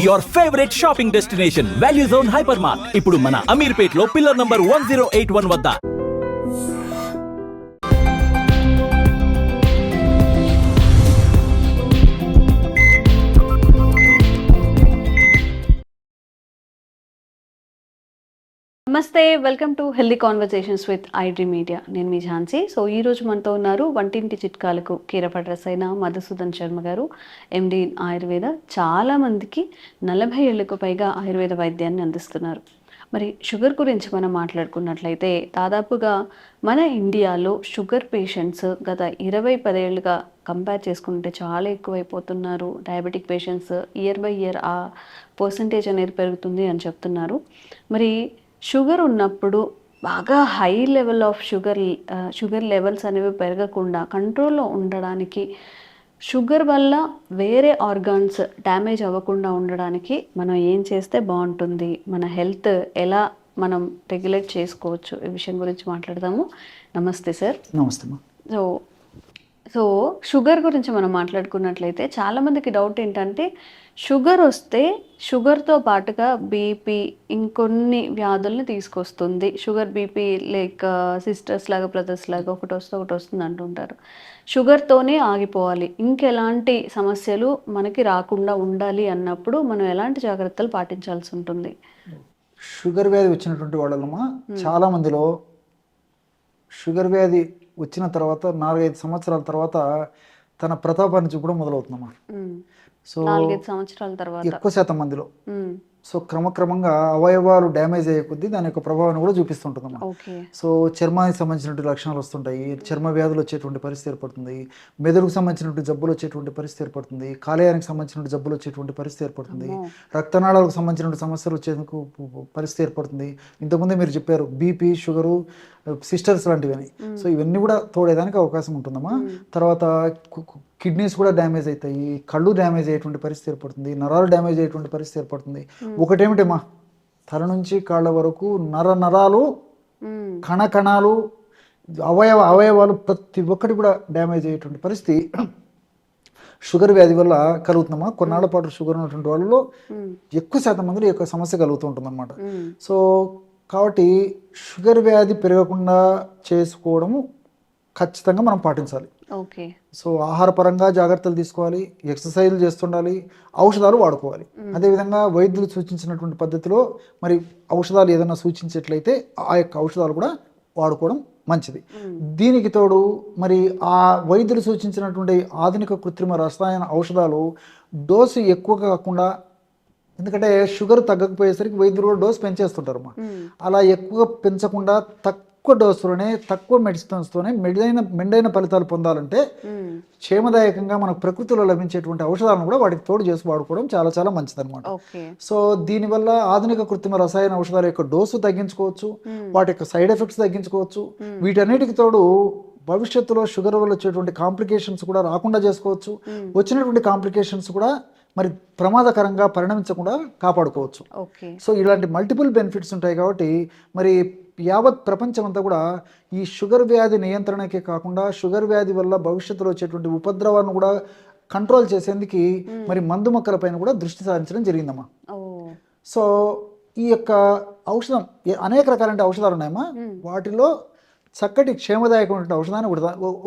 your favorite shopping destination, Value Zone Hypermart. ఇప్పుడు మన అమీర్పేట్లో pillar number 1081 వద్ద. నమస్తే, welcome to healthy conversations with ఐడ్రీ media. నేను మీ ఝాన్సీ. సో ఈరోజు మనతో ఉన్నారు వంటింటి చిట్కాలకు కీరపడ రసైన మధుసూదన్ శర్మ గారు, ఎండి ఆయుర్వేద. చాలామందికి 40 ఏళ్లకు పైగా ఆయుర్వేద వైద్యాన్ని అందిస్తున్నారు. మరి షుగర్ గురించి మనం మాట్లాడుకున్నట్లయితే దాదాపుగా మన ఇండియాలో షుగర్ పేషెంట్స్ గత 20-10 ఏళ్ళుగా కంపేర్ చేసుకుంటే చాలా ఎక్కువైపోతున్నారు. Diabetic patients year by year ఆ పర్సంటేజ్ అనేది పెరుగుతుంది అని చెప్తున్నారు. మరి షుగర్ ఉన్నప్పుడు బాగా high level of sugar levels అనేవి పెరగకుండా కంట్రోల్లో ఉండడానికి, షుగర్ వల్ల వేరే ఆర్గాన్స్ డ్యామేజ్ అవ్వకుండా ఉండడానికి మనం ఏం చేస్తే బాగుంటుంది, మన హెల్త్ ఎలా మనం రెగ్యులేట్ చేసుకోవచ్చు, ఈ విషయం గురించి మాట్లాడదాము. నమస్తే సార్. నమస్తే. సో షుగర్ గురించి మనం మాట్లాడుకున్నట్లయితే చాలామందికి డౌట్ ఏంటంటే, షుగర్ వస్తే షుగర్తో పాటుగా బీపీ ఇంకొన్ని వ్యాధుల్ని తీసుకొస్తుంది. షుగర్ బీపీ లైక్ సిస్టర్స్ లాగా బ్రదర్స్ లాగా ఒకటి వస్తుంది అంటుంటారు. షుగర్తోనే ఆగిపోవాలి, ఇంకెలాంటి సమస్యలు మనకి రాకుండా ఉండాలి అన్నప్పుడు మనం ఎలాంటి జాగ్రత్తలు పాటించాల్సి ఉంటుంది? షుగర్ వ్యాధి వచ్చినటువంటి వాళ్ళమ్మా చాలా మందిలో షుగర్ వ్యాధి వచ్చిన తర్వాత 4-5 సంవత్సరాల తర్వాత తన ప్రతాపాన్ని చూపడం మొదలవుతుందమ్మా. సో 4-5 సంవత్సరాల తర్వాత ఎక్కువ శాతం మందిలో సో క్రమక్రమంగా అవయవాలు డ్యామేజ్ అయ్యే కొద్దీ దాని యొక్క ప్రభావాన్ని కూడా చూపిస్తుంటుందమ్మా. సో చర్మానికి సంబంధించినటువంటి లక్షణాలు వస్తుంటాయి, చర్మ వ్యాధులు వచ్చేటువంటి పరిస్థితి ఏర్పడుతుంది, మెదడుకు సంబంధించినటువంటి జబ్బులు వచ్చేటువంటి పరిస్థితి ఏర్పడుతుంది, కాలేయానికి సంబంధించినటువంటి జబ్బులు వచ్చేటువంటి పరిస్థితి ఏర్పడుతుంది, రక్తనాళాలకు సంబంధించినటువంటి సమస్యలు వచ్చేందుకు పరిస్థితి ఏర్పడుతుంది. ఇంతకుముందే మీరు చెప్పారు బీపీ, షుగరు, సిస్టర్స్ లాంటివని. సో ఇవన్నీ కూడా తోడేదానికి అవకాశం ఉంటుందమ్మా. తర్వాత కిడ్నీస్ కూడా డ్యామేజ్ అవుతాయి, కళ్ళు డ్యామేజ్ అయ్యేటువంటి పరిస్థితి ఏర్పడుతుంది, నరాలు డ్యామేజ్ అయ్యేటువంటి పరిస్థితి ఏర్పడుతుంది. ఒకటేమిటమ్మా, తల నుంచి కాళ్ళ వరకు నరాలు, కణకణాలు, అవయవాలు ప్రతి ఒక్కటి కూడా డ్యామేజ్ అయ్యేటువంటి పరిస్థితి షుగర్ వ్యాధి వల్ల కలుగుతుందమ్మా. కొన్నాళ్ల పాటు షుగర్ ఉన్నటువంటి వాళ్ళలో ఎక్కువ శాతం మందిలో ఈ యొక్క సమస్య కలుగుతూ ఉంటుంది అన్నమాట. సో కాబట్టి షుగర్ వ్యాధి పెరగకుండా చేసుకోవడము ఖచ్చితంగా మనం పాటించాలి. ఓకే. సో ఆహారపరంగా జాగ్రత్తలు తీసుకోవాలి, ఎక్సర్సైజ్లు చేస్తుండాలి, ఔషధాలు వాడుకోవాలి. అదేవిధంగా వైద్యులు సూచించినటువంటి పద్ధతిలో మరి ఔషధాలు ఏదైనా సూచించేట్లయితే ఆ యొక్క ఔషధాలు కూడా వాడుకోవడం మంచిది. దీనికి తోడు మరి ఆ వైద్యులు సూచించినటువంటి ఆధునిక కృత్రిమ రసాయన ఔషధాలు డోసు ఎక్కువ కాకుండా, ఎందుకంటే షుగర్ తగ్గకపోయేసరికి వైద్యులు కూడా డోసు పెంచేస్తుంటారమ్మా. అలా ఎక్కువ పెంచకుండా తక్కువ డోసులోనే, తక్కువ మెడిసిన్స్తోనే మెండైన ఫలితాలు పొందాలంటే క్షేమదాయకంగా మనకు ప్రకృతిలో లభించేటువంటి ఔషధాలను కూడా వాటికి తోడు చేసి వాడుకోవడం చాలా చాలా మంచిదన్నమాట. సో దీనివల్ల ఆధునిక కృత్రిమ రసాయన ఔషధాల యొక్క డోసు తగ్గించుకోవచ్చు, వాటి యొక్క సైడ్ ఎఫెక్ట్స్ తగ్గించుకోవచ్చు. వీటన్నిటికి తోడు భవిష్యత్తులో షుగర్ వల్ల వచ్చేటువంటి కాంప్లికేషన్స్ కూడా రాకుండా చేసుకోవచ్చు. వచ్చినటువంటి కాంప్లికేషన్స్ కూడా మరి ప్రమాదకరంగా పరిణమించకుండా కాపాడుకోవచ్చు. సో ఇలాంటి మల్టిపుల్ బెనిఫిట్స్ ఉంటాయి. కాబట్టి మరి యావత్ ప్రపంచం అంతా కూడా ఈ షుగర్ వ్యాధి నియంత్రణకే కాకుండా షుగర్ వ్యాధి వల్ల భవిష్యత్తులో వచ్చేటువంటి ఉపద్రవాన్ని కూడా కంట్రోల్ చేసేందుకు మరి మందు మొక్కల పైన కూడా దృష్టి సారించడం జరిగిందమ్మా. సో ఈ యొక్క ఔషధం అనేక రకాలైన ఔషధాలు ఉన్నాయమ్మా. వాటిలో చక్కటి క్షేమదాయకమైన ఔషధాన్ని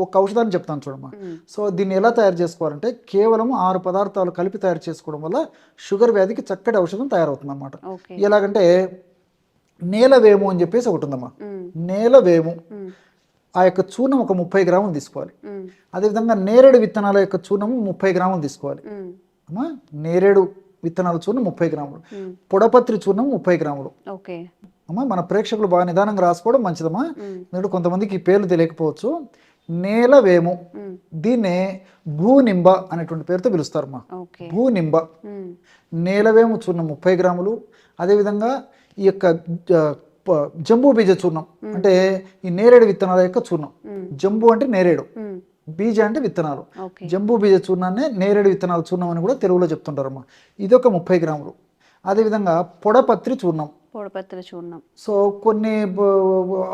ఒక ఔషధాన్ని చెప్తాను చూడమ్మా. సో దీన్ని ఎలా తయారు చేసుకోవాలంటే కేవలం 6 పదార్థాలు కలిపి తయారు చేసుకోవడం వల్ల షుగర్ వ్యాధికి చక్కటి ఔషధం తయారవుతుంది అన్నమాట. ఎలాగంటే నేలవేము అని చెప్పేసి ఒకటి ఉందమ్మా. నేలవేము ఆ యొక్క చూర్ణం ఒక 30 గ్రాములు తీసుకోవాలి. అదేవిధంగా నేరేడు విత్తనాల యొక్క చూర్ణం 30 గ్రాములు తీసుకోవాలి అమ్మా. నేరేడు విత్తనాల చూర్ణం 30 గ్రాములు, పొడపత్రి చూర్ణం 30 గ్రాములు అమ్మా. మన ప్రేక్షకులు బాగా నిదానంగా రాసుకోవడం మంచిదమ్మా, ఎందుకంటే కొంతమందికి ఈ పేర్లు తెలియకపోవచ్చు. నేలవేము, దీన్నే భూనింబ అనేటువంటి పేరుతో పిలుస్తారమ్మా. భూనింబ, నేలవేము చూర్ణం 30 గ్రాములు. అదేవిధంగా ఈ యొక్క జంబూ బీజ చూర్ణం అంటే ఈ నేరేడు విత్తనాల యొక్క చూర్ణం. జంబూ అంటే నేరేడు, బీజ అంటే విత్తనాలు. జంబూ బీజ చూర్ణాన్ని నేరేడు విత్తనాల చూర్ణం అని కూడా తెలుగులో చెప్తుంటారమ్మా. ఇది ఒక 30 గ్రాములు. అదేవిధంగా పొడపత్రి చూర్ణం. సో కొన్ని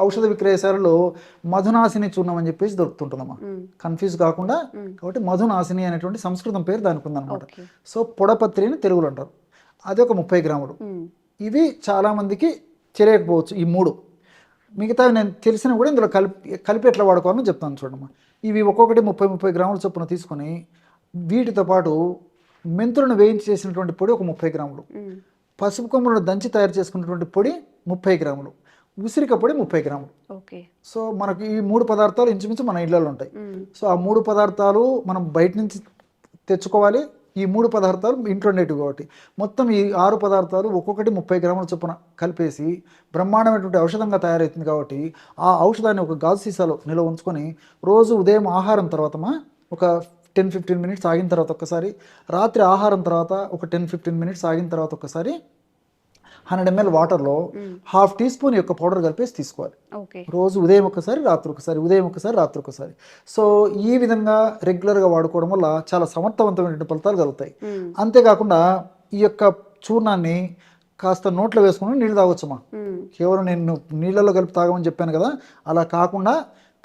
ఔషధ విక్రయశాలలో మధునాశిని చూర్ణం అని చెప్పేసి దొరుకుతుంటుందమ్మా. కన్ఫ్యూజ్ కాకుండా, కాబట్టి మధునాశిని అనేటువంటి సంస్కృతం పేరు దానికి ఉందన్నమాట. సో పొడపత్రి అని తెలుగులో అంటారు. అది ఒక 30 గ్రాములు. ఇవి చాలామందికి తెలియకపోవచ్చు ఈ 3. మిగతా నేను తెలిసినవి కూడా ఇందులో కలిపి ఎట్లా వాడుకోవాలని చెప్తాను చూడమ్మా. ఇవి ఒక్కొక్కటి 30 గ్రాముల చొప్పున తీసుకొని వీటితో పాటు మెంతులను వేయించి చేసినటువంటి పొడి ఒక 30 గ్రాములు, పసుపు కొమ్ములను దంచి తయారు చేసుకున్నటువంటి పొడి 30 గ్రాములు, ఉసిరిక పొడి 30 గ్రాములు. సో మనకి ఈ 3 పదార్థాలు ఇంచుమించు మన ఇళ్లలో ఉంటాయి. సో ఆ 3 పదార్థాలు మనం బయట నుంచి తెచ్చుకోవాలి. ఈ 3 పదార్థాలు ఇంట్లో నేటివి కాబట్టి మొత్తం ఈ 6 పదార్థాలు ఒక్కొక్కటి 30 గ్రాముల చొప్పున కలిపేసి బ్రహ్మాండమైనటువంటి ఔషధంగా తయారవుతుంది. కాబట్టి ఆ ఔషధాన్ని ఒక గాజు సీసాలో నిల్వ ఉంచుకొని రోజు ఉదయం ఆహారం తర్వాత ఒక 10-15 మినిట్స్ ఆగిన తర్వాత ఒకసారి, రాత్రి ఆహారం తర్వాత ఒక 10-15 మినిట్స్ ఆగిన తర్వాత ఒకసారి 100 ml వాటర్లో 1/2 టీ స్పూన్ యొక్క పౌడర్ కలిపేసి తీసుకోవాలి. రోజు ఉదయం ఒకసారి, రాత్రి ఒకసారి, ఉదయం ఒకసారి, రాత్రి ఒకసారి. సో ఈ విధంగా రెగ్యులర్గా వాడుకోవడం వల్ల చాలా సమర్థవంతమైన ఫలితాలు కలుగుతాయి. అంతేకాకుండా ఈ యొక్క చూర్ణాన్ని కాస్త నోట్లో వేసుకుని నీళ్ళు తాగొచ్చమ్మా. కేవలం నేను నీళ్ళలో కలిపి తాగమని చెప్పాను కదా, అలా కాకుండా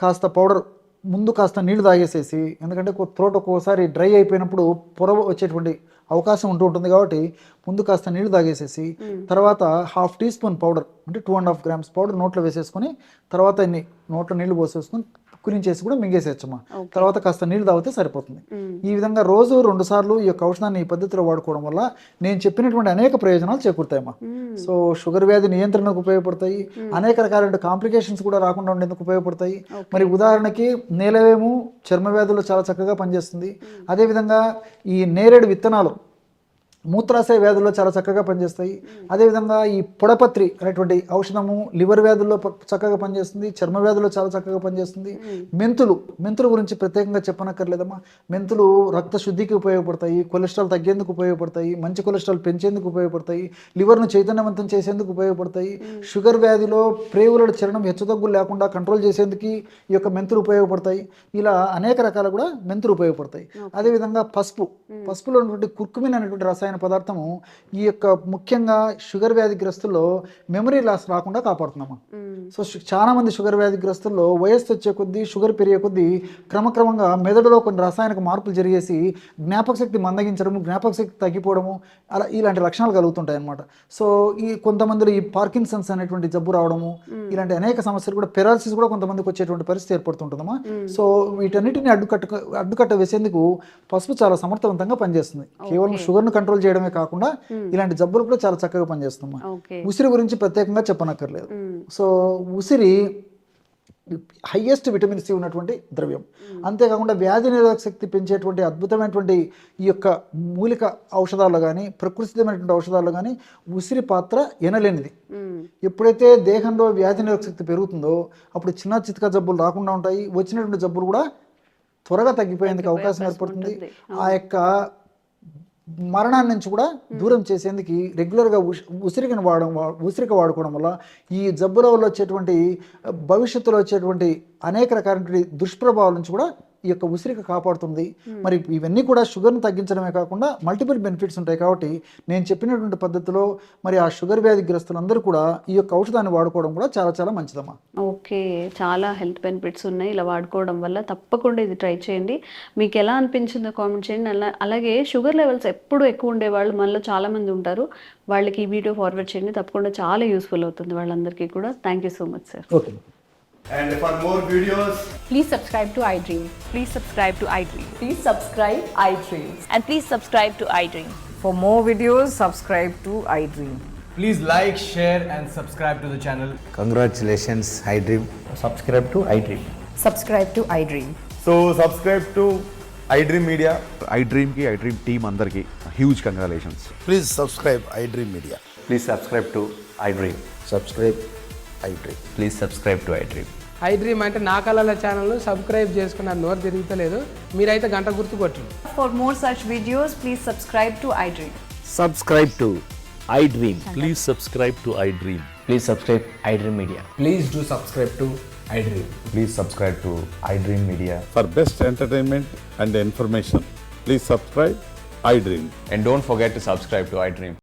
కాస్త పౌడర్ ముందు కాస్త నీళ్లు తాగేసేసి, ఎందుకంటే త్రోట్ ఒక్కోసారి డ్రై అయిపోయినప్పుడు పొర వచ్చేటువంటి అవకాశం ఉంటుంది కాబట్టి ముందు కాస్త నీళ్లు తాగేసేసి తర్వాత 1/2 టీ స్పూన్ పౌడర్ అంటే 2.5 grams పౌడర్ నోట్లో వేసేసుకొని తర్వాత నోట్లో నీళ్లు పోసేసుకొని కురించేసి కూడా మింగేసేయచ్చమ్మా. తర్వాత కాస్త నీళ్లు తాగితే సరిపోతుంది. ఈ విధంగా రోజు 2 సార్లు ఈ యొక్క ఔషధాన్ని ఈ పద్ధతిలో వాడుకోవడం వల్ల నేను చెప్పినటువంటి అనేక ప్రయోజనాలు చేకూరుతాయమ్మా. సో షుగర్ వ్యాధి నియంత్రణకు ఉపయోగపడతాయి, అనేక రకాలైన కాంప్లికేషన్స్ కూడా రాకుండా ఉండేందుకు ఉపయోగపడతాయి. మరి ఉదాహరణకి నేలవేము చర్మ వ్యాధుల్లో చాలా చక్కగా పనిచేస్తుంది. అదేవిధంగా ఈ నేరేడు విత్తనాలు మూత్రాశయ వ్యాధుల్లో చాలా చక్కగా పనిచేస్తాయి. అదేవిధంగా ఈ పొడపత్రి అనేటువంటి ఔషధము లివర్ వ్యాధుల్లో చక్కగా పనిచేస్తుంది, చర్మ వ్యాధుల్లో చాలా చక్కగా పనిచేస్తుంది. మెంతులు గురించి ప్రత్యేకంగా చెప్పనక్కర్లేదమ్మా. మెంతులు రక్త శుద్ధికి ఉపయోగపడతాయి, కొలెస్ట్రాల్ తగ్గేందుకు ఉపయోగపడతాయి, మంచి కొలెస్ట్రాల్ పెంచేందుకు ఉపయోగపడతాయి, లివర్ను చైతన్యవంతం చేసేందుకు ఉపయోగపడతాయి, షుగర్ వ్యాధిలో ప్రేగుల చలనం హెచ్చుతగ్గులు లేకుండా కంట్రోల్ చేసేందుకు ఈ యొక్క మెంతులు ఉపయోగపడతాయి. ఇలా అనేక రకాలు కూడా మెంతులు ఉపయోగపడతాయి. అదేవిధంగా పసుపులో ఉన్నటువంటి కుర్కుమిన్ అనేటువంటి రసాయన పదార్థము ఈ యొక్క ముఖ్యంగా షుగర్ వ్యాధిగ్రస్తుల్లో మెమరీ లాస్ రాకుండా కాపాడుతున్నామా. సో చాలా మంది షుగర్ వ్యాధిగ్రస్తుల్లో వయస్సు వచ్చే కొద్దీ, షుగర్ పెరిగే కొద్దీ క్రమక్రమంగా మెదడులో కొన్ని రసాయనిక మార్పులు జరిగేసి జ్ఞాపక శక్తి మందగించడము, జ్ఞాపక శక్తి తగ్గిపోవడము, అలా ఇలాంటి లక్షణాలు కలుగుతుంటాయి అన్నమాట. సో ఈ కొంతమందిలో ఈ పార్కిన్సన్స్ అనేటువంటి జబ్బు రావడము, ఇలాంటి అనేక సమస్యలు కూడా, పెరాలసిస్ కూడా కొంతమందికి వచ్చేటువంటి పరిస్థితి ఏర్పడుతుంటుందమ్మా. సో వీటన్నిటిని అడ్డుకట్ట వేసేందుకు పసుపు చాలా సమర్థవంతంగా పనిచేస్తుంది. కేవలం షుగర్ను కంట్రోల్ చేయడమే కాకుండా ఇలాంటి జబ్బులు కూడా చాలా చక్కగా పనిచేస్తున్నాం. ఉసిరి గురించి ప్రత్యేకంగా చెప్పనక్కర్లేదు. సో ఉసిరి హైయెస్ట్ విటమిన్ సి ఉన్నటువంటి ద్రవ్యం. అంతేకాకుండా వ్యాధి నిరోధక శక్తి పెంచేటువంటి అద్భుతమైనటువంటి ఈ యొక్క మూలిక ఔషధాల్లో కానీ, ప్రకృతి సిద్ధమైనటువంటి ఔషధాల్లో కానీ ఉసిరి పాత్ర ఎనలేనిది. ఎప్పుడైతే దేహంలో వ్యాధి నిరోధక శక్తి పెరుగుతుందో అప్పుడు చిన్న చితక జబ్బులు రాకుండా ఉంటాయి. వచ్చినటువంటి జబ్బులు కూడా త్వరగా తగ్గిపోయేందుకు అవకాశం ఏర్పడుతుంది. ఆ యొక్క మరణాన్ని నుంచి కూడా దూరం చేసేందుకు రెగ్యులర్గా ఉసిరిక వాడుకోవడం వల్ల ఈ జబ్బుల వల్ల వచ్చేటువంటి భవిష్యత్తులో వచ్చేటువంటి అనేక రకాలైన దుష్ప్రభావాల నుంచి కూడా ఈ యొక్క ఉసిరిక కాపాడుతుంది. మరి ఇవన్నీ కూడా షుగర్ని తగ్గించడమే కాకుండా మల్టిపుల్ బెనిఫిట్స్ ఉంటాయి. కాబట్టి నేను చెప్పినటువంటి పద్ధతిలో మరి ఆ షుగర్ వ్యాధిగ్రస్తులందరూ కూడా ఈ యొక్క ఔషధాన్ని వాడుకోవడం కూడా చాలా చాలా మంచిదమ్మా. ఓకే, చాలా హెల్త్ బెనిఫిట్స్ ఉన్నాయి ఇలా వాడుకోవడం వల్ల. తప్పకుండా ఇది ట్రై చేయండి. మీకు ఎలా అనిపించిందో కామెంట్ చేయండి. అలాగే షుగర్ లెవెల్స్ ఎప్పుడు ఎక్కువ ఉండేవాళ్ళు మనలో చాలామంది ఉంటారు, వాళ్ళకి ఈ వీడియో ఫార్వర్డ్ చేయండి. తప్పకుండా చాలా యూస్ఫుల్ అవుతుంది వాళ్ళందరికీ కూడా. Thank you so much sir. Okay. And for more videos, Please subscribe to iDream. Please subscribe to iDream. Please subscribe iDream. And please subscribe to iDream. For more videos, subscribe to iDream. please like, share and subscribe to the channel. Congratulations, iDream. Subscribe to iDream. Subscribe to iDream. So subscribe to iDream Media. iDream ki iDream team andarki huge congratulations. Please subscribe iDream Media. Please subscribe to iDream. Subscribe iDream. Please subscribe to iDream. iDream అంటే నా కళల channel subscribe చేసుకున్న నోరు తిరుగుతలేదు, మీరైతే గంట గుర్తు కొట్టండి. For more such videos, please subscribe to iDream. Subscribe to iDream. Please subscribe to iDream. Please subscribe iDream Media. Please do subscribe to iDream. Please subscribe to iDream Media. For best entertainment and information, please subscribe iDream. And don't forget to subscribe to iDream.